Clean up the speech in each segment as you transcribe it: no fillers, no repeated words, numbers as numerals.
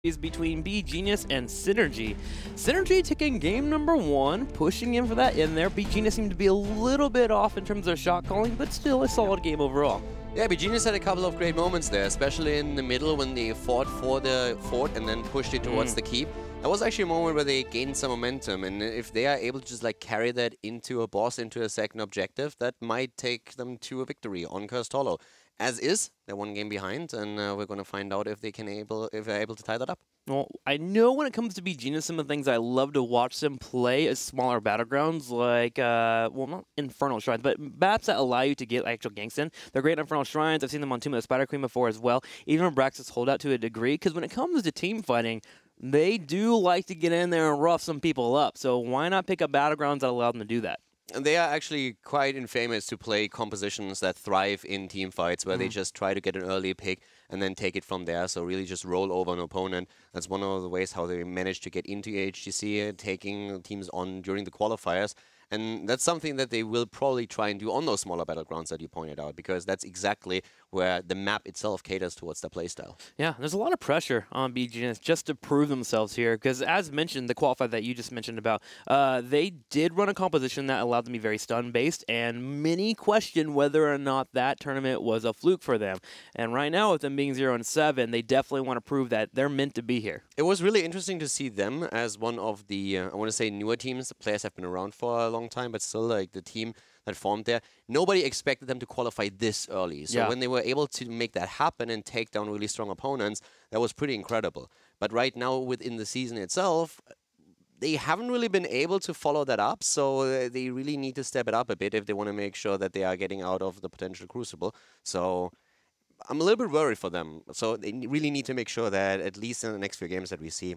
is between beGenius and Synergy. Synergy taking game number 1, pushing in for that in there. beGenius seemed to be a little bit off in terms of shot calling, but still a solid game overall. Yeah, beGenius had a couple of great moments there, especially in the middle when they fought for the fort and then pushed it towards the keep. That was actually a moment where they gained some momentum, and if they are able to just like carry that into a boss, into a second objective, that might take them to a victory on Cursed Hollow. As is, they're one game behind, and we're going to find out if they're able to tie that up. Well, I know when it comes to beGenius, some of the things I love to watch them play is smaller battlegrounds, like, well, not Infernal Shrines, but maps that allow you to get actual ganks in. They're great on Infernal Shrines. I've seen them on Tomb of the Spider Queen before as well, even on Braxis Holdout to a degree, because when it comes to team fighting, they do like to get in there and rough some people up. So why not pick up battlegrounds that allow them to do that? And they are actually quite infamous to play compositions that thrive in team fights, where they just try to get an early pick and then take it from there. So really just roll over an opponent. That's one of the ways how they managed to get into HGC, taking teams on during the qualifiers. And that's something that they will probably try and do on those smaller battlegrounds that you pointed out, because that's exactly where the map itself caters towards their playstyle. Yeah, there's a lot of pressure on beGenius just to prove themselves here, because as mentioned, the qualifier that you just mentioned about, they did run a composition that allowed them to be very stun-based, and many question whether or not that tournament was a fluke for them. And right now, with them being 0-7, they definitely want to prove that they're meant to be here. It was really interesting to see them as one of the, I want to say, newer teams. The players have been around for a long time, but still, like, the team that formed there, nobody expected them to qualify this early. So when they were able to make that happen and take down really strong opponents, that was pretty incredible. But right now, within the season itself, they haven't really been able to follow that up, so they really need to step it up a bit if they want to make sure that they are getting out of the potential crucible. So I'm a little bit worried for them. So they really need to make sure that at least in the next few games that we see,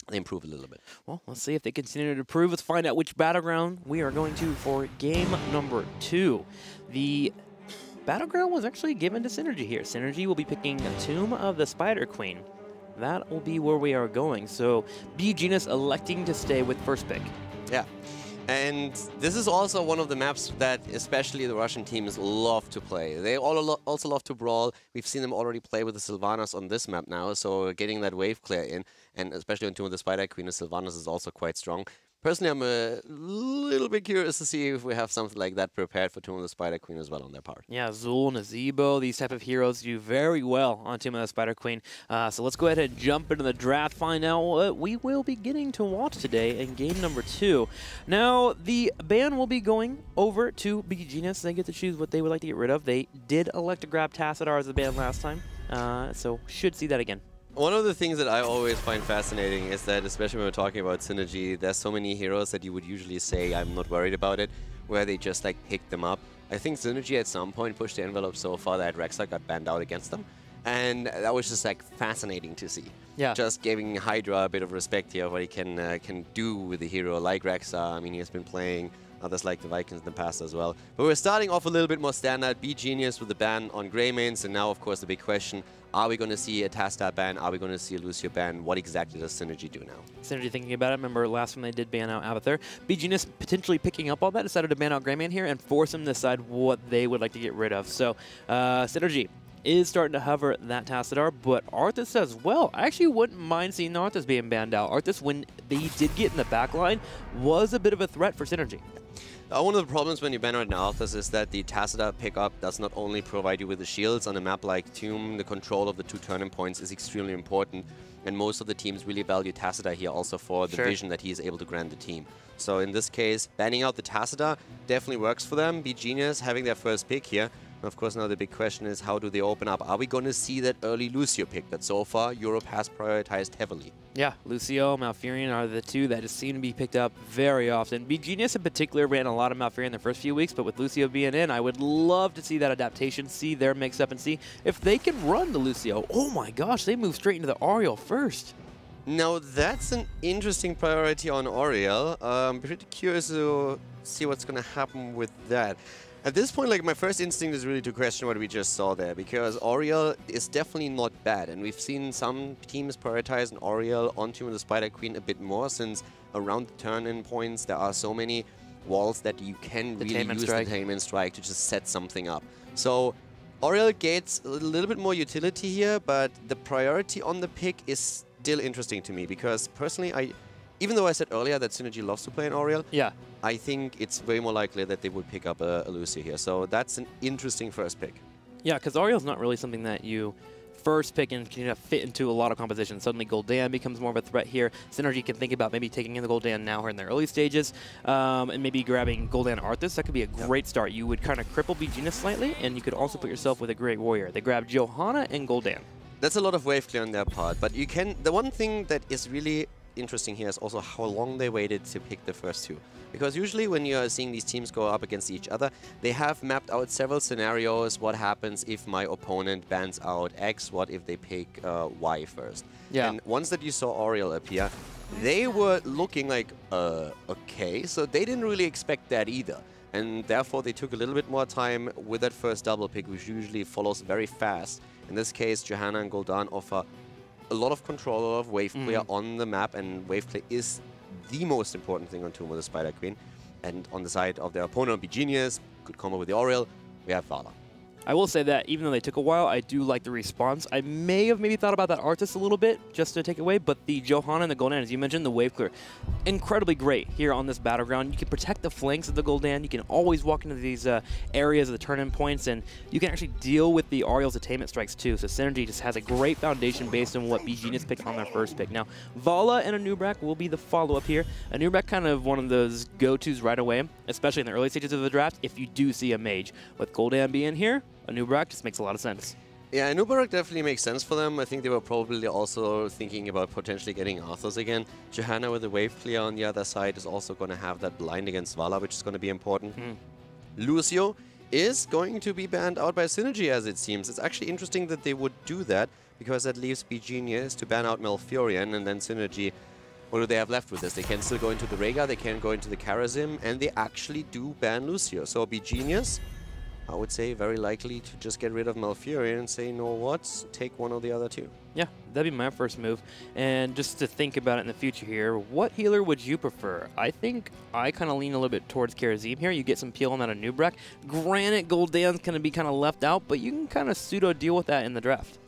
they improve a little bit. Well, let's see if they continue to improve. Let's find out which battleground we are going to for game number 2. The battleground was actually given to Synergy here. Synergy will be picking a Tomb of the Spider Queen. That will be where we are going. So beGenius electing to stay with first pick. Yeah. And this is also one of the maps that especially the Russian teams love to play. They also love to brawl. We've seen them already play with the Sylvanas on this map now, so getting that wave clear in, and especially on Tomb of the Spider Queen, the Sylvanas is also quite strong. Personally, I'm a little bit curious to see if we have something like that prepared for Tomb of the Spider Queen as well on their part. Yeah, Zul, Nazebo, these type of heroes do very well on Tomb of the Spider Queen. So let's go ahead and jump into the draft, find out what we will be getting to watch today in game number 2. Now, the ban will be going over to beGenius. They get to choose what they would like to get rid of. They did elect to grab Tassadar as a ban last time, so should see that again. One of the things that I always find fascinating is that, especially when we're talking about Synergy, there's so many heroes that you would usually say, I'm not worried about it, where they just like pick them up. I think Synergy at some point pushed the envelope so far that Rexar got banned out against them. And that was just like fascinating to see. Yeah. Just giving Hydra a bit of respect here, what he can do with a hero like Rexar. I mean, he has been playing others like the Vikings in the past as well. But we're starting off a little bit more standard. beGenius with the ban on Greymanes, and now, of course, the big question, are we going to see a Tassadar ban? Are we going to see a Lucio ban? What exactly does Synergy do now? Synergy thinking about it. Remember last time they did ban out Abathur. beGenius potentially picking up all that, decided to ban out Greymane here and force him to decide what they would like to get rid of. So, Synergy is starting to hover that Tassadar, but Arthas as well. I actually wouldn't mind seeing Arthas being banned out. Arthas, when they did get in the back line, was a bit of a threat for Synergy. One of the problems when you ban out an Arthas is that the Tassadar pickup does not only provide you with the shields on a map like Tomb, the control of the 2 turning points is extremely important, and most of the teams really value Tassadar here also for the vision that he is able to grant the team. So in this case, banning out the Tassadar definitely works for them. beGenius having their first pick here. And of course, now the big question is, how do they open up? Are we going to see that early Lucio pick that so far Europe has prioritized heavily? Yeah, Lucio, Malfurion are the 2 that just seem to be picked up very often. beGenius in particular ran a lot of Malfurion the first few weeks, but with Lucio being in, I would love to see that adaptation, see their mix-up, and see if they can run the Lucio. Oh my gosh, they move straight into the Ariel first. Now, that's an interesting priority on Oriel. I'm pretty curious to see what's going to happen with that. At this point, like, my first instinct is really to question what we just saw there, because Oriel is definitely not bad, and we've seen some teams prioritize an Oriel onto the Spider Queen a bit more, since around the turn-in points there are so many walls that you can really use the Tainment Strike to just set something up. So Oriel gets a little bit more utility here, but the priority on the pick is still interesting to me because personally, even though I said earlier that Synergy loves to play an Oriel, yeah, I think it's very more likely that they would pick up a Lucio here. So that's an interesting first pick. Yeah, because Ariel's not really something that you first pick and can fit into a lot of compositions. Suddenly Gul'dan becomes more of a threat here. Synergy can think about maybe taking in the Gul'dan now or in the early stages, and maybe grabbing Gul'dan Arthas. That could be a great start. You would kind of cripple beGenius slightly, and you could also put yourself with a great warrior. They grab Johanna and Gul'dan. That's a lot of wave clear on their part, but you can. The one thing that is really interesting here is also how long they waited to pick the first two. Because usually when you're seeing these teams go up against each other, they have mapped out several scenarios. What happens if my opponent bans out X? What if they pick Y first? Yeah. And once that you saw Oriel appear, they were looking like, okay. So they didn't really expect that either. And therefore they took a little bit more time with that first double pick, which usually follows very fast. In this case, Johanna and Gul'dan offer a lot of control, a lot of wave clear on the map, and wave clear is the most important thing on Tomb of the Spider Queen. And on the side of their opponent, beGenius, good combo with the Oriel, we have Vala. I will say that even though they took a while, I do like the response. I may have maybe thought about that Arthas a little bit just to take it away, but the Johanna and the Gul'dan, as you mentioned, the wave clear, incredibly great here on this battleground. You can protect the flanks of the Gul'dan. You can always walk into these areas of the turn-in points, and you can actually deal with the Ariel's attainment strikes too. So Synergy just has a great foundation based on what beGenius picked on their first pick. Now, Vala and Anub'arak will be the follow-up here. Anub'arak kind of one of those go-tos right away, especially in the early stages of the draft, if you do see a mage. With Gul'dan being here, Anub'arak just makes a lot of sense. Yeah, Anub'arak definitely makes sense for them. I think they were probably also thinking about potentially getting Arthas again. Johanna with the wave clear on the other side is also going to have that blind against Vala, which is going to be important. Lucio is going to be banned out by Synergy, as it seems. It's actually interesting that they would do that, because that leaves beGenius to ban out Malfurion, and then Synergy, what do they have left with this? They can still go into the Rhaegar, they can go into the Karazim, and they actually do ban Lucio. So beGenius, I would say, very likely to just get rid of Malfurion and say, no what, take one or the other two. Yeah, that'd be my first move. And just to think about it in the future here, what healer would you prefer? I think I kind of lean a little bit towards Karazim here. You get some peel on that Anub'arak. Granted, Gul'dan's going to be kind of left out, but you can kind of pseudo-deal with that in the draft.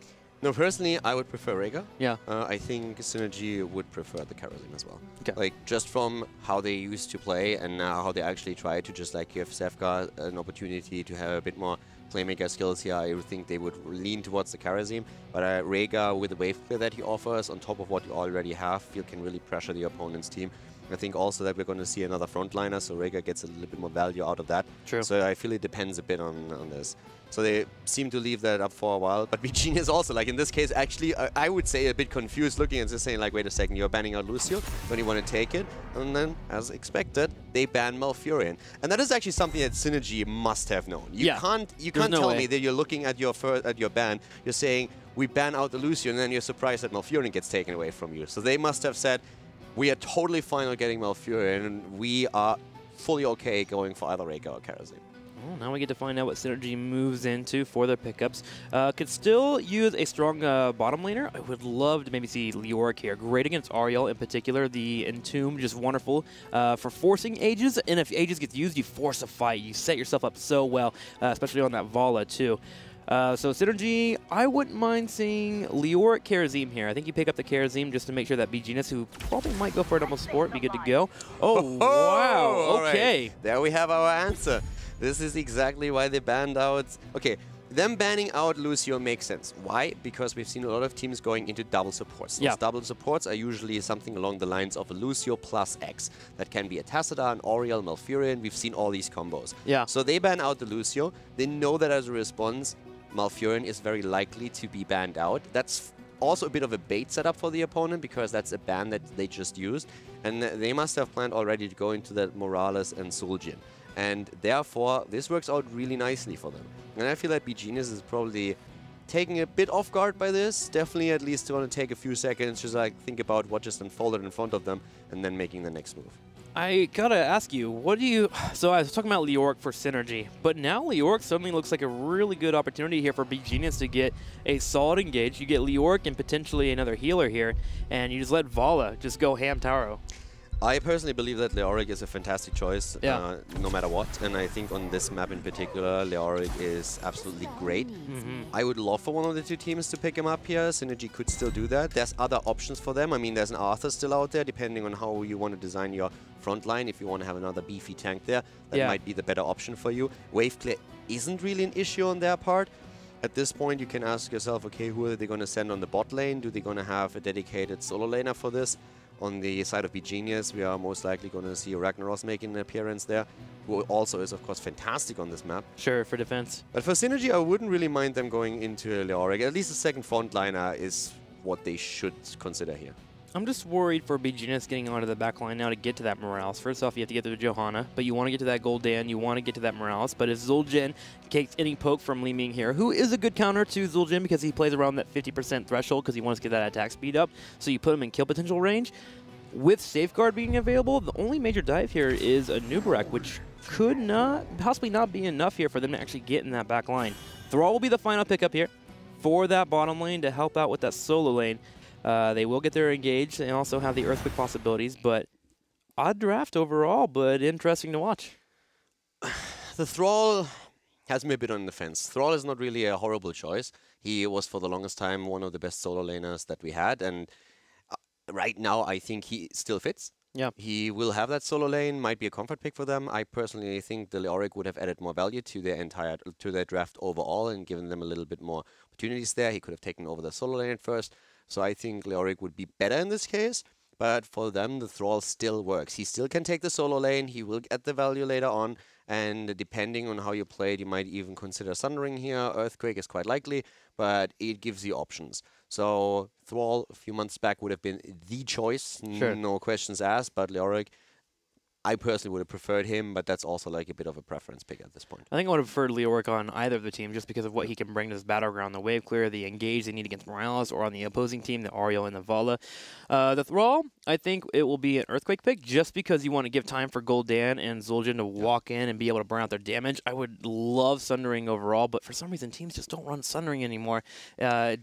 No, personally, I would prefer Rhaegar. Yeah. I think Synergy would prefer the Karazim as well. Okay. Like, just from how they used to play and now how they actually try to just like give Sefka an opportunity to have a bit more playmaker skills here, I would think they would lean towards the Karazim. But Rhaegar, with the wave clear that he offers, on top of what you already have, you can really pressure the opponent's team. I think also that we're going to see another frontliner, so Rhaegar gets a little bit more value out of that. True. So I feel it depends a bit on this. So they seem to leave that up for a while. But beGenius also, like in this case, actually, I would say a bit confused looking and just saying, like, wait a second, you're banning out Lucio, don't you want to take it? And then, as expected, they ban Malfurion. And that is actually something that Synergy must have known. You can't tell me that you're looking at your ban, you're saying, we ban out the Lucio, and then you're surprised that Malfurion gets taken away from you. So they must have said, we are totally fine on getting Malfurion, and we are fully okay going for either Rhaegar or Karazim. Well, now we get to find out what Synergy moves into for their pickups. Could still use a strong bottom laner. I would love to maybe see Leoric here. Great against Ariel in particular. The Entomb, just wonderful for forcing Aegis. And if Aegis gets used, you force a fight. You set yourself up so well, especially on that Vala too. So Synergy, I wouldn't mind seeing Leoric Karazim here. I think you pick up the Karazim just to make sure that beGenius, who probably might go for a double support, be good to go. Oh, wow. Okay. Right. There we have our answer. This is exactly why they banned out. Okay, them banning out Lucio makes sense. Why? Because we've seen a lot of teams going into double supports. Those double supports are usually something along the lines of a Lucio plus X. That can be a Tassadar, an Oriel, Malfurion. We've seen all these combos. Yeah. So they ban out the Lucio. They know that as a response, Malfurion is very likely to be banned out. That's also a bit of a bait setup for the opponent, because that's a ban that they just used. And they must have planned already to go into that Morales and Zul'jin. And therefore, this works out really nicely for them. And I feel like beGenius is probably taking a bit off guard by this. Definitely at least want to take a few seconds, just like think about what just unfolded in front of them, and then making the next move. I gotta ask you, what do you... So I was talking about Leoric for Synergy, but now Leoric suddenly looks like a really good opportunity here for beGenius to get a solid engage. You get Leoric and potentially another healer here, and you just let Vala just go ham taro. I personally believe that Leoric is a fantastic choice, no matter what. And I think on this map in particular, Leoric is absolutely great. I would love for one of the two teams to pick him up here. Synergy could still do that. There's other options for them. I mean, there's an Arthur still out there, depending on how you want to design your front line. If you want to have another beefy tank there, that might be the better option for you. Wave clear isn't really an issue on their part. At this point, you can ask yourself, okay, who are they going to send on the bot lane? Do they going to have a dedicated solo laner for this? On the side of beGenius, we are most likely going to see Ragnaros making an appearance there, who also is, of course, fantastic on this map. Sure, for defense. But for Synergy, I wouldn't really mind them going into Leoric. At least the second frontliner is what they should consider here. I'm just worried for beGenius getting onto the back line now to get to that Morales. First off, you have to get to the Johanna, but you want to get to that Gul'dan, you want to get to that Morales. But if Zul'jin takes any poke from Li Ming here, who is a good counter to Zul'jin because he plays around that 50% threshold because he wants to get that attack speed up, so you put him in kill potential range. With Safeguard being available, the only major dive here is a Nubarak, which could possibly not be enough here for them to actually get in that back line. Thrall will be the final pickup here for that bottom lane to help out with that solo lane. They will get their engaged and also have the Earthquake possibilities, but odd draft overall, but interesting to watch. The Thrall has me a bit on the fence. Thrall is not really a horrible choice. He was for the longest time one of the best solo laners that we had, and right now I think he still fits. Yeah, he will have that solo lane, might be a comfort pick for them. I personally think the Leoric would have added more value to their draft overall and given them a little bit more opportunities there. He could have taken over the solo lane at first. So I think Leoric would be better in this case, but for them, the Thrall still works. He still can take the solo lane, he will get the value later on, and depending on how you play it, you might even consider Sundering here. Earthquake is quite likely, but it gives you options. So Thrall, a few months back, would have been the choice, no questions asked, but Leoric, I personally would have preferred him, but that's also like a bit of a preference pick at this point. I think I would have preferred Leoric on either of the teams just because of what he can bring to this battleground. The wave clear, the engage they need against Morales, or on the opposing team, the Ariel and the Vala. The Thrall, I think it will be an Earthquake pick just because you want to give time for Gul'dan and Zul'jin to walk in and be able to burn out their damage. I would love Sundering overall, but for some reason, teams just don't run Sundering anymore. I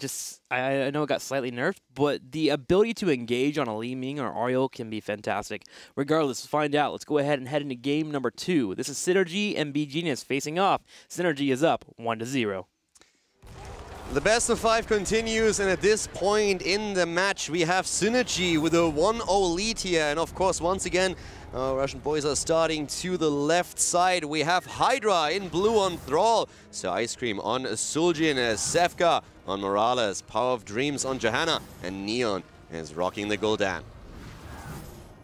know it got slightly nerfed, but the ability to engage on a Li Ming or Ariel can be fantastic. Regardless, find out. Let's go ahead and head into game number 2. This is Synergy and beGenius facing off. Synergy is up 1-0. The best of 5 continues, and at this point in the match, we have Synergy with a 1-0 lead here. And of course, once again, our Russian boys are starting to the left side. We have Hydra in blue on Thrall, so Ice Cream on Zul'jin, Sefka on Morales, Power of Dreams on Johanna, and Neon is rocking the Gul'dan.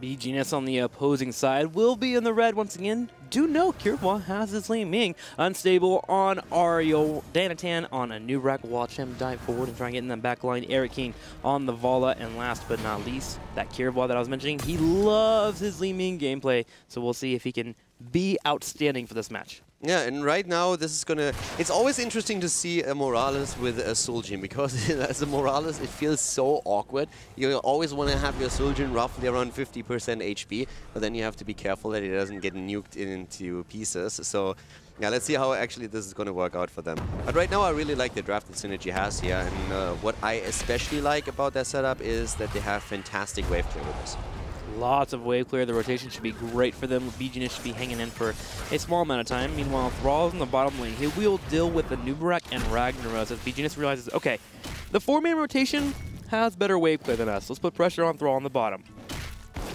beGenius on the opposing side will be in the red once again. Do know Kirwa has his Li Ming. Unstable on Ariel. Danatan on a Nubarak. Watch him dive forward and try and get in that back line. Eric King on the Vala. And last but not least, that Kirwa that I was mentioning. He loves his Li Ming gameplay. So we'll see if he can be outstanding for this match. Yeah, and right now this is gonna... It's always interesting to see a Morales with a Zul'jin, because as a Morales it feels so awkward. You always want to have your Zul'jin roughly around 50% HP, but then you have to be careful that it doesn't get nuked into pieces. So yeah, let's see how actually this is going to work out for them. But right now I really like the draft that Synergy has here, and what I especially like about their setup is that they have fantastic wave clear with this. Lots of wave clear. The rotation should be great for them. beGenius should be hanging in for a small amount of time. Meanwhile, Thrall is in the bottom lane. He will deal with the Nubarak and Ragnaros as beGenius realizes, okay, the 4-man rotation has better wave clear than us. Let's put pressure on Thrall on the bottom.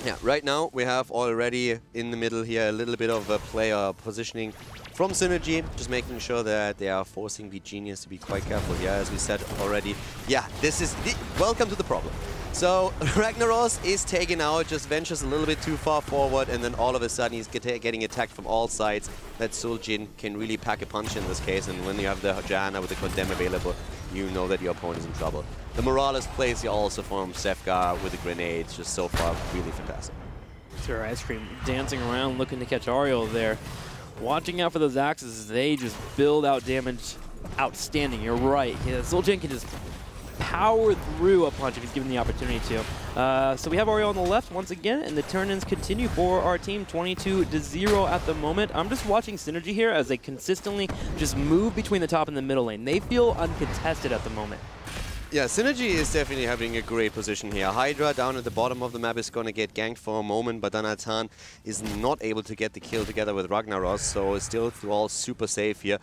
Yeah, right now we have already in the middle here a little bit of a player positioning from Synergy, just making sure that they are forcing beGenius to be quite careful. Yeah, as we said already. Yeah, this is welcome to the problem. So Ragnaros is taken out, just ventures a little bit too far forward, and then all of a sudden he's getting attacked from all sides. That Zul'jin can really pack a punch in this case, and when you have the Johanna with the Condemn available, you know that your opponent is in trouble. The Morales plays here also from Sefka with the grenades, just so far really fantastic. Sure, Ice Cream dancing around looking to catch Ariel there. Watching out for those axes, they just build out damage outstanding. You're right. Yeah, Zul'jin can just power through a punch if he's given the opportunity to. So we have Ariel on the left once again, and the turn-ins continue for our team, 22-0 at the moment. I'm just watching Synergy here as they consistently just move between the top and the middle lane. They feel uncontested at the moment. Yeah, Synergy is definitely having a great position here. Hydra down at the bottom of the map is going to get ganked for a moment, but Danatan is not able to get the kill together with Ragnaros, so still Thrall super safe here.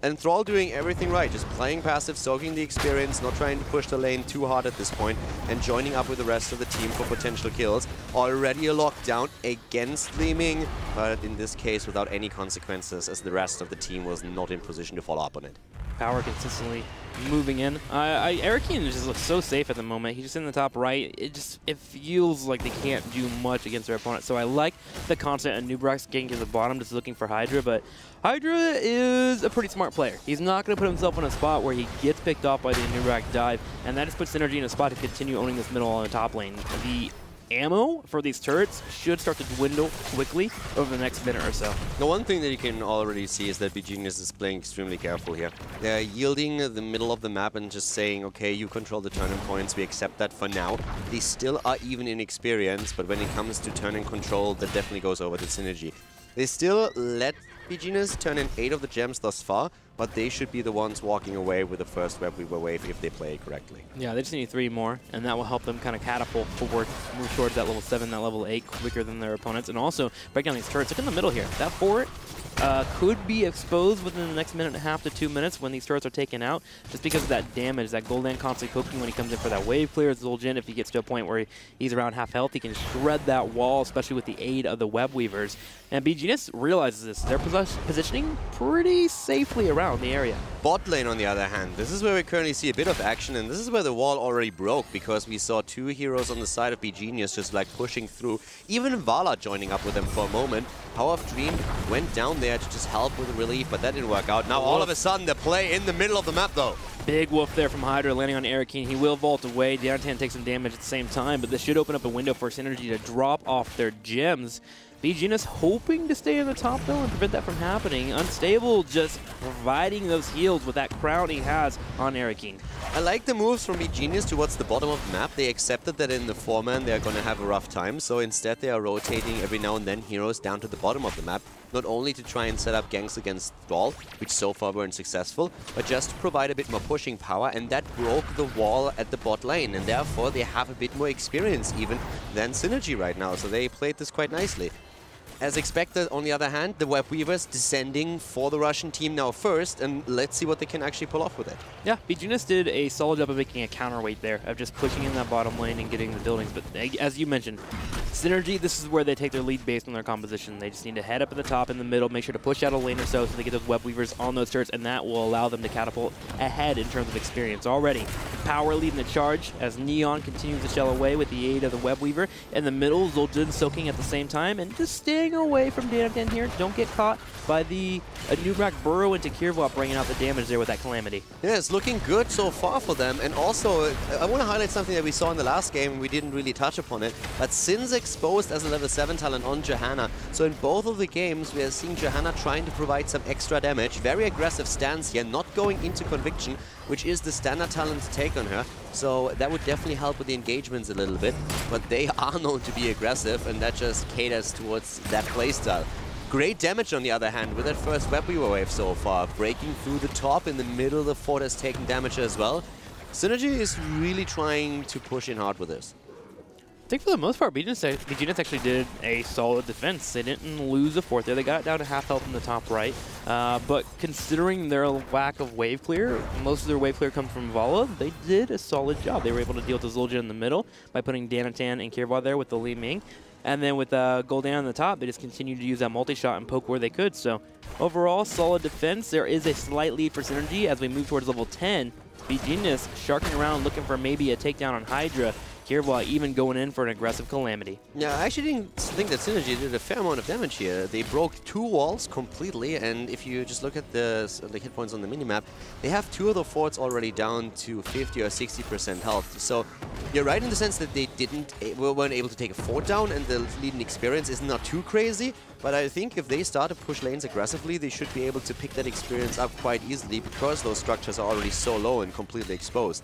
And Thrall doing everything right, just playing passive, soaking the experience, not trying to push the lane too hard at this point, and joining up with the rest of the team for potential kills. Already a lockdown against Li Ming, but in this case without any consequences, as the rest of the team was not in position to follow up on it. Power consistently moving in. Erikeen just looks so safe at the moment. He's just in the top right. It feels like they can't do much against their opponent. So I like the concept of Nubrax getting to the bottom, just looking for Hydra. But Hydra is a pretty smart player. He's not going to put himself in a spot where he gets picked off by the Nubrax dive, and that just puts Synergy in a spot to continue owning this middle on the top lane. The ammo for these turrets should start to dwindle quickly over the next minute or so. The one thing that you can already see is that beGenius is playing extremely careful here. They're yielding the middle of the map and just saying, okay, you control the turning points, we accept that for now. They still are even in experience, but when it comes to turning control, that definitely goes over to Synergy. They still let beGenius turn in 8 of the gems thus far, but they should be the ones walking away with the first Web Weaver wave if they play it correctly. Yeah, they just need 3 more, and that will help them kind of catapult forward, move towards that level 7, that level 8 quicker than their opponents, and also break down these turrets. Look in the middle here. That fort could be exposed within the next minute and a half to 2 minutes when these turrets are taken out, just because of that damage that Gul'dan constantly poking when he comes in for that wave clear. Zul'jin, if he gets to a point where he's around half health, he can shred that wall, especially with the aid of the Web Weavers. And beGenius realizes this. They're positioning pretty safely around the area. Bot lane, on the other hand, this is where we currently see a bit of action, and this is where the wall already broke, because we saw 2 heroes on the side of beGenius just like pushing through. Even Vala joining up with them for a moment. Power of Dream went down there to just help with the relief, but that didn't work out. Now all of a sudden the play in the middle of the map though. Big woof there from Hydra landing on Erikeen. He will vault away. Dantan takes some damage at the same time, but this should open up a window for Synergy to drop off their gems. beGenius hoping to stay in the top though and prevent that from happening. Unstable just providing those heals with that crown he has on Erikeen. I like the moves from beGenius towards the bottom of the map. They accepted that in the 4-man they're going to have a rough time, so instead they are rotating every now and then heroes down to the bottom of the map, not only to try and set up ganks against Thrall, which so far weren't successful, but just to provide a bit more pushing power, and that broke the wall at the bot lane, and therefore they have a bit more experience even than Synergy right now, so they played this quite nicely. As expected, on the other hand, the Web Weavers descending for the Russian team now first, and let's see what they can actually pull off with it. Yeah, beGenius did a solid job of making a counterweight there, of just pushing in that bottom lane and getting the buildings. But as you mentioned, Synergy, this is where they take their lead based on their composition. They just need to head up at the top in the middle, make sure to push out a lane or so they get those Web Weavers on those turrets, and that will allow them to catapult ahead in terms of experience. Already, Power leading the charge as Neon continues to shell away with the aid of the Web Weaver. In the middle, Zul'jin soaking at the same time, and just staying away from Danatan here. Don't get caught by the Nubrax burrow into Kirvwa, bringing out the damage there with that Calamity. Yeah, it's looking good so far for them, and also I want to highlight something that we saw in the last game, and we didn't really touch upon it, but Sin's exposed as a level 7 talent on Johanna, so in both of the games we are seeing Johanna trying to provide some extra damage. Very aggressive stance here, not going into Conviction, which is the standard talent to take on her, so that would definitely help with the engagements a little bit, but they are known to be aggressive, and that just caters towards that playstyle. Great damage on the other hand with that first Web Weaver wave so far, breaking through the top. In the middle the fort has taken damage as well. Synergy is really trying to push in hard with this. I think for the most part, beGenius actually did a solid defense. They didn't lose a fort there. They got it down to half health in the top right. But considering their lack of wave clear, most of their wave clear comes from Vala, they did a solid job. They were able to deal with Zul'jin in the middle by putting Danatan and Kirvwa there with the Li Ming. And then with Gul'dan on the top, they just continued to use that multi-shot and poke where they could. So overall, solid defense. There is a slight lead for Synergy as we move towards level 10. beGenius sharking around looking for maybe a takedown on Hydra. Kirvwa even going in for an aggressive Calamity. Yeah, I actually didn't think that Synergy did a fair amount of damage here. They broke 2 walls completely, and if you just look at the hit points on the minimap, they have 2 of the forts already down to 50 or 60% health. So you're right in the sense that they weren't able to take a fort down, and the leading experience is not too crazy. But I think if they start to push lanes aggressively, they should be able to pick that experience up quite easily, because those structures are already so low and completely exposed.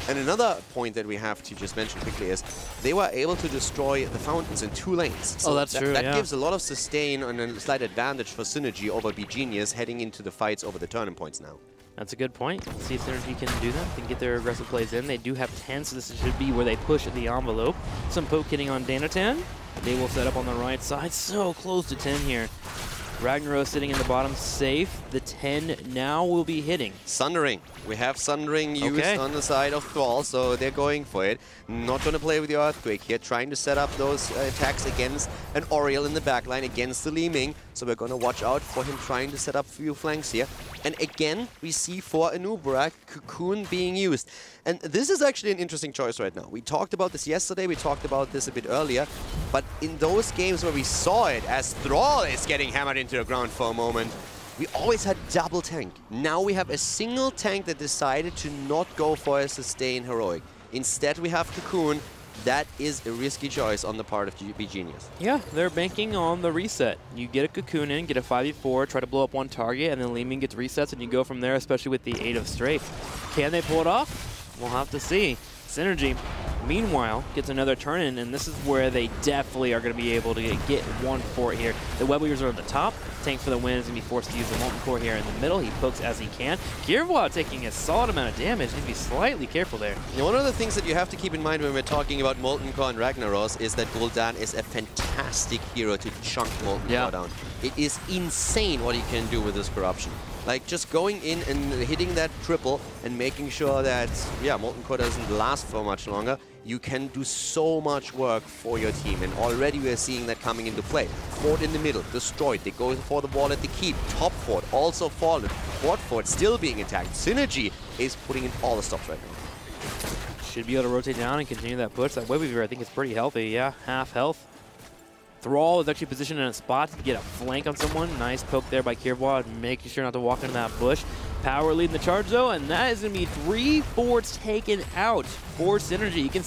And another point that we have to just mention quickly is they were able to destroy the fountains in 2 lanes. So that's true, that gives a lot of sustain and a slight advantage for Synergy over beGenius heading into the fights over the turning points now. That's a good point. See if Synergy can do that. They can get their aggressive plays in. They do have 10, so this should be where they push the envelope. Some poke hitting on Danatan. They will set up on the right side. So close to 10 here. Ragnaros sitting in the bottom safe. The 10 now will be hitting. Sundering. We have Sundering used on the side of Thrall, so they're going for it. Not going to play with the Earthquake here, trying to set up those attacks against an Oriel in the backline, against the Li Ming. So we're going to watch out for him trying to set up a few flanks here. And again, we see for Anubarak, Cocoon being used. And this is actually an interesting choice right now. We talked about this yesterday, we talked about this a bit earlier, but in those games where we saw it, as Thrall is getting hammered into the ground for a moment, we always had double tank. Now we have a single tank that decided to not go for a sustain heroic. Instead we have Cocoon. That is a risky choice on the part of beGenius. Yeah, they're banking on the reset. You get a Cocoon in, get a 5v4, try to blow up one target, and then Li Ming gets resets, and you go from there, especially with the 8 of Strafe. Can they pull it off? We'll have to see. Synergy, meanwhile, gets another turn in, and this is where they definitely are going to be able to get one fort here. The Web Weavers are at the top. Tank for the win is going to be forced to use the Molten Core here in the middle. He pokes as he can. Kirwa taking a solid amount of damage. Need to be slightly careful there. Yeah, one of the things that you have to keep in mind when we're talking about Molten Core and Ragnaros is that Gul'dan is a fantastic hero to chunk Molten Core down. It is insane what he can do with this corruption. Like, just going in and hitting that triple and making sure that, yeah, Molten Core doesn't last for much longer, you can do so much work for your team. And already we're seeing that coming into play. Fort in the middle, destroyed. They go for the wall at the keep. Top fort, also fallen. Fourth fort still being attacked. Synergy is putting in all the stops right now. Should be able to rotate down and continue that push. That Web Weaver, I think, is pretty healthy. Yeah, half health. Thrall is actually positioned in a spot to get a flank on someone. Nice poke there by Kirwa, making sure not to walk into that bush. Power leading the charge though, and that is going to be 3 forts taken out for Synergy. You can.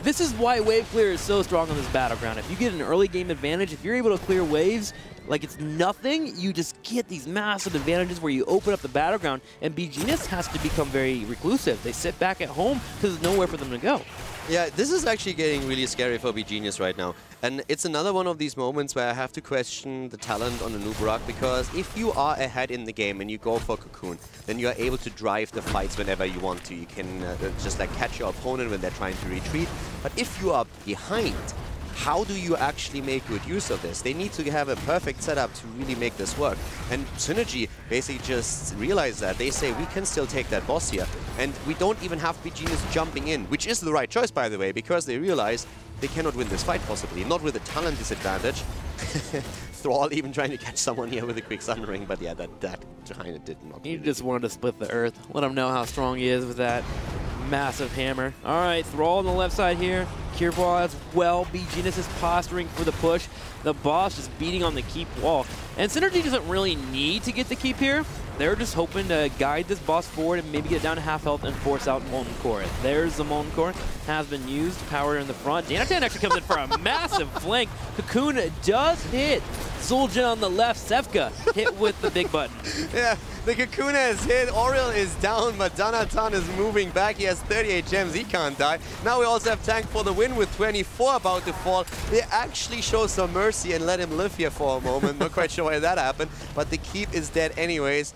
This is why wave clear is so strong on this battleground. If you get an early game advantage, if you're able to clear waves like it's nothing, you just get these massive advantages where you open up the battleground, and beGenius has to become very reclusive. They sit back at home because there's nowhere for them to go. Yeah, this is actually getting really scary for beGenius right now. And it's another one of these moments where I have to question the talent on the Anubarak, because if you are ahead in the game and you go for Cocoon, then you are able to drive the fights whenever you want to. You can just like catch your opponent when they're trying to retreat. But if you are behind, how do you actually make good use of this? They need to have a perfect setup to really make this work. And Synergy basically just realized that. They say, we can still take that boss here. And we don't even have beGenius jumping in, which is the right choice, by the way, because they realize they cannot win this fight, possibly. Not with a talent disadvantage. Thrall even trying to catch someone here with a quick Sundering, but yeah, that kind of did not. He just wanted to split the earth. Let him know how strong he is with that massive hammer. All right, Thrall on the left side here. Kirwa as well. beGenius is posturing for the push. The boss just beating on the keep wall. And Synergy doesn't really need to get the keep here. They're just hoping to guide this boss forward and maybe get down to half health and force out Molten Core. There's the Molten Core. Has been used. Power in the front. Danatan actually comes in for a massive flank. Cocoon does hit. Zul'jin on the left. Sevka hit with the big button. Yeah, the Cocoon has hit. Oriel is down, but Danatan is moving back. He has 38 gems. He can't die. Now we also have Tank for the win with 24 about to fall. They actually show some mercy and let him live here for a moment. Not quite sure why that happened, but the keep is dead anyways.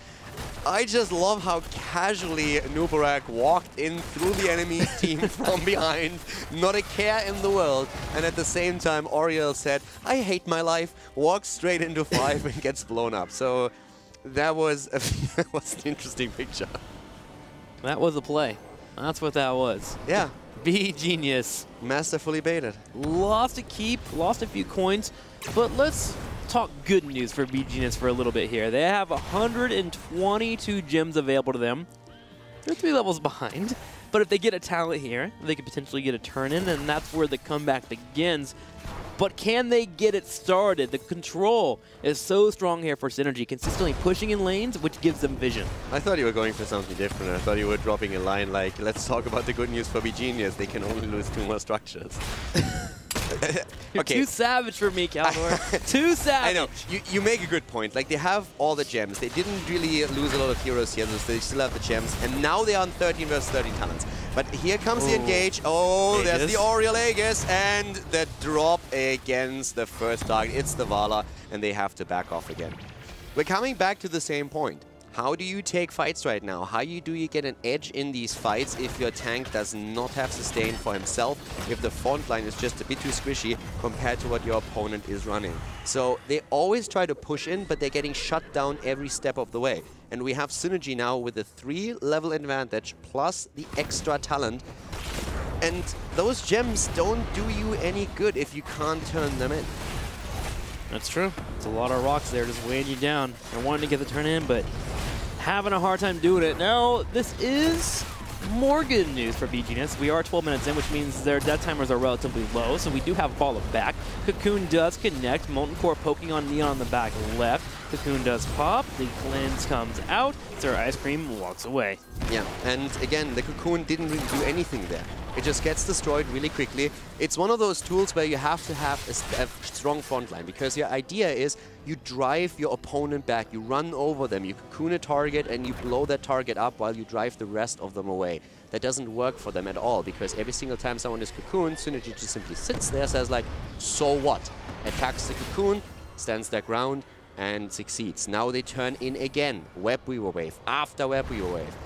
I just love how casually Anubarak walked in through the enemy team from behind, not a care in the world. And at the same time, Oriel said, I hate my life, walks straight into 5 and gets blown up. So that was, that was an interesting picture. That was a play. That's what that was. Yeah. beGenius. Masterfully baited. Lost a keep, lost a few coins, but let's talk good news for beGenius for a little bit here. They have 122 gems available to them. They're 3 levels behind, but if they get a talent here, they could potentially get a turn in, and that's where the comeback begins. But can they get it started? The control is so strong here for Synergy, consistently pushing in lanes, which gives them vision. I thought you were going for something different. I thought you were dropping a line like, let's talk about the good news for beGenius. They can only lose 2 more structures. You're too savage for me, Caldor. Too savage. I know. You make a good point. Like, they have all the gems. They didn't really lose a lot of heroes here. So they still have the gems. And now they are on 13 versus 13 talents. But here comes the engage. Oh, Aegis. There's the Oriel Aegis. And the drop against the first target. It's the Vala. And they have to back off again. We're coming back to the same point. How do you take fights right now? How do you get an edge in these fights if your tank does not have sustain for himself, if the front line is just a bit too squishy compared to what your opponent is running? So they always try to push in, but they're getting shut down every step of the way. And we have Synergy now with a 3-level advantage plus the extra talent. And those gems don't do you any good if you can't turn them in. That's true. It's a lot of rocks there just weighing you down. I wanted to get the turn in, but having a hard time doing it. Now, this is more good news for beGenius. We are 12 minutes in, which means their death timers are relatively low, so we do have a ball of back. Cocoon does connect. Molten Core poking on Neon on the back left. Cocoon does pop. The cleanse comes out. Sir Ice Cream walks away. Yeah, and again, the Cocoon didn't really do anything there. It just gets destroyed really quickly. It's one of those tools where you have to have a strong front line, because your idea is you drive your opponent back, you run over them, you cocoon a target, and you blow that target up while you drive the rest of them away. That doesn't work for them at all, because every single time someone is cocooned, Synergy just simply sits there, says like, so what? Attacks the cocoon, stands their ground, and succeeds. Now they turn in again. Web Weaver Wave after Web Weaver Wave.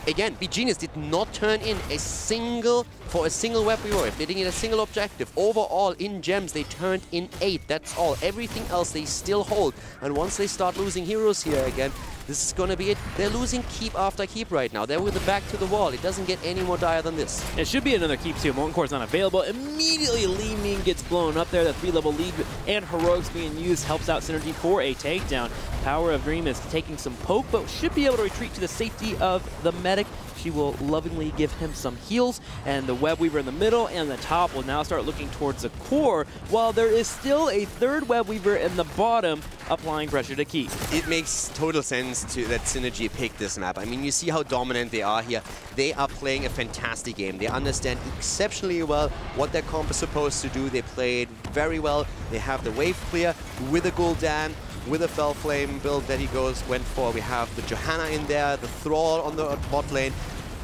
Again, beGenius did not turn in a single Web Weaver Wave. They didn't get a single objective. Overall, in gems, they turned in 8. That's all. Everything else they still hold. And once they start losing heroes here again, this is going to be it. They're losing keep after keep right now. They're with the back to the wall. It doesn't get any more dire than this. It should be another keep too. Molten Core is not available. Immediately, Li Ming gets blown up there. The 3-level lead and Heroics being used helps out Synergy for a takedown. Power of Dream is taking some poke, but should be able to retreat to the safety of the medic. She will lovingly give him some heals, and the Web Weaver in the middle and the top will now start looking towards the core, while there is still a third Web Weaver in the bottom applying pressure to keep. It makes total sense that Synergy picked this map. I mean, you see how dominant they are here. They are playing a fantastic game. They understand exceptionally well what their comp is supposed to do. They play it very well. They have the wave clear with a Gul'dan, with a Fell Flame build that he went for. We have the Johanna in there, the Thrall on the bot lane.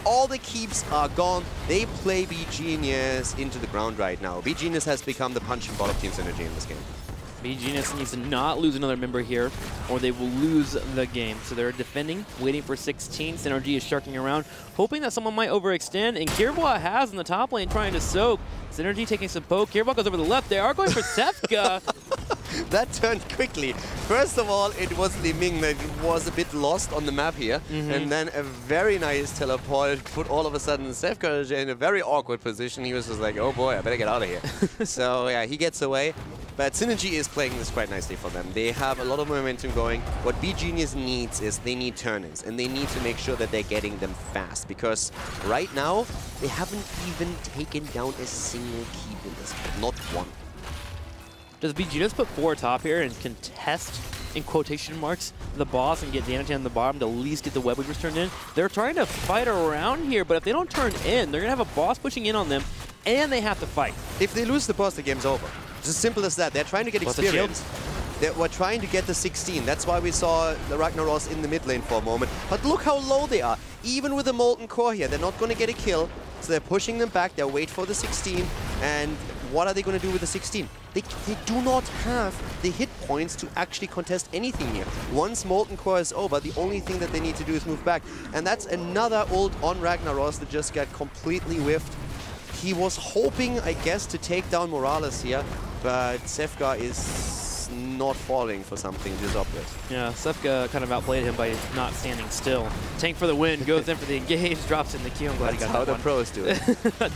All the keeps are gone. They play beGenius into the ground right now. beGenius has become the punching ball of Team Synergy in this game. beGenius needs to not lose another member here, or they will lose the game. So they're defending, waiting for 16. Synergy is sharking around, hoping that someone might overextend, and Kirwa has in the top lane trying to soak. Synergy taking some poke. Kirwa goes over the left. They are going for Sefka. That turned quickly. First of all, it was Li Ming that was a bit lost on the map here, and then a very nice teleport put all of a sudden Sefka in a very awkward position. He was just like, oh boy, I better get out of here. So yeah, he gets away. But Synergy is playing this quite nicely for them. They have a lot of momentum going. What beGenius needs is they need turn-ins, and they need to make sure that they're getting them fast, because right now, they haven't even taken down a single keep in this game. Not one. Does beGenius put 4 top here and contest, in quotation marks, the boss and get Danatan on the bottom to at least get the Web Weavers turned in? They're trying to fight around here, but if they don't turn in, they're going to have a boss pushing in on them, and they have to fight. If they lose the boss, the game's over. It's as simple as that. They're trying to get experience. We're trying to get the 16. That's why we saw the Ragnaros in the mid lane for a moment. But look how low they are. Even with the Molten Core here, they're not going to get a kill. So they're pushing them back. They'll wait for the 16. And what are they going to do with the 16? They do not have the hit points to actually contest anything here. Once Molten Core is over, the only thing that they need to do is move back. And that's another ult on Ragnaros that just got completely whiffed. He was hoping, I guess, to take down Morales here, but Sefka is not falling for something this obvious. Yeah, Sefka kind of outplayed him by not standing still. Tank for the win, goes in for the engage, drops in the Q. I'm glad he got that one. That's how the pros do it.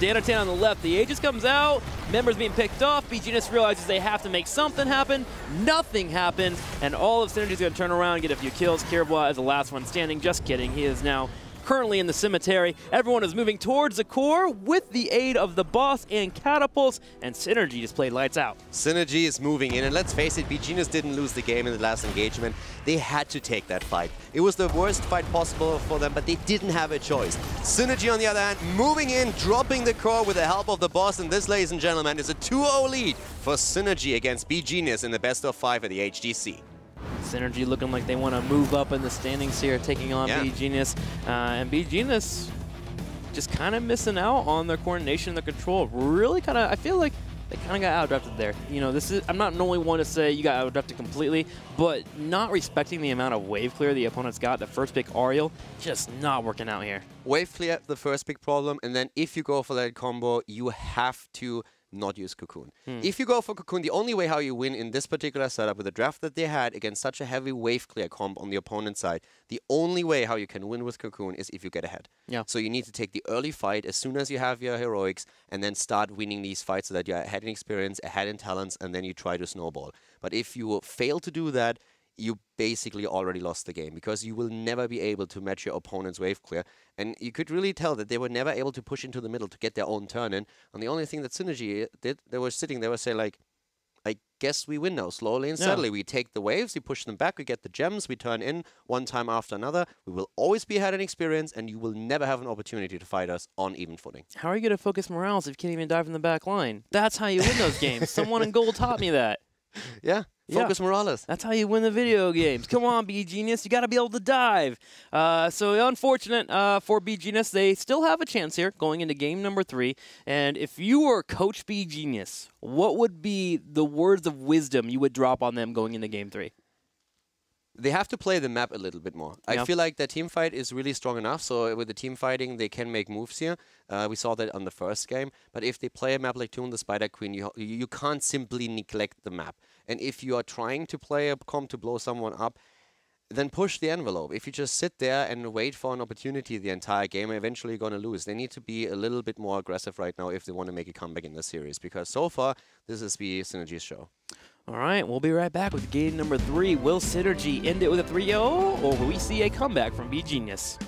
Danatan on the left, the Aegis comes out, members being picked off, beGenius realizes they have to make something happen, nothing happens, and all of Synergy's going to turn around and get a few kills. Kirwa is the last one standing, just kidding, he is now currently in the cemetery. Everyone is moving towards the core with the aid of the boss and catapults, and Synergy just played lights out. Synergy is moving in, and let's face it, beGenius didn't lose the game in the last engagement. They had to take that fight. It was the worst fight possible for them, but they didn't have a choice. Synergy, on the other hand, moving in, dropping the core with the help of the boss, and this, ladies and gentlemen, is a 2-0 lead for Synergy against beGenius in the best of 5 at the HGC. Synergy looking like they want to move up in the standings here, taking on beGenius. And beGenius just kind of missing out on their coordination and their control. Really kind of, I feel like they kind of got outdrafted there. You know, I'm not the only one to say you got outdrafted completely, but not respecting the amount of wave clear the opponent's got. The first pick Ariel, just not working out here. Wave clear, the first big problem, and then if you go for that combo, you have to not use Cocoon. If you go for Cocoon, the only way how you win in this particular setup with the draft that they had against such a heavy wave clear comp on the opponent's side, the only way how you can win with Cocoon is if you get ahead. Yeah. So you need to take the early fight as soon as you have your heroics and then start winning these fights so that you're ahead in experience, ahead in talents, and then you try to snowball. But if you fail to do that, you basically already lost the game because you will never be able to match your opponent's wave clear. And you could really tell that they were never able to push into the middle to get their own turn in. And the only thing that Synergy did, they were sitting there, saying like, I guess we win now, slowly and steadily. We take the waves, we push them back, we get the gems, we turn in one time after another. We will always be ahead in experience, and you will never have an opportunity to fight us on even footing. How are you going to focus Morales if you can't even dive from the back line? That's how you win those games. Someone in gold taught me that. Yeah. Focus Morales. That's how you win the video games. Come on, beGenius. You got to be able to dive. So unfortunate for beGenius. They still have a chance here going into game number 3. And if you were Coach beGenius, what would be the words of wisdom you would drop on them going into game 3? They have to play the map a little bit more. Yeah. I feel like their team fight is really strong enough, so with the team fighting, they can make moves here. We saw that on the first game. But if they play a map like Toon the Spider Queen, you can't simply neglect the map. And if you are trying to play a comp to blow someone up, then push the envelope. If you just sit there and wait for an opportunity the entire game, eventually you're going to lose. They need to be a little bit more aggressive right now if they want to make a comeback in the series, because so far, this is the Synergy's show. All right, we'll be right back with game number 3. Will Synergy end it with a 3-0, or will we see a comeback from beGenius?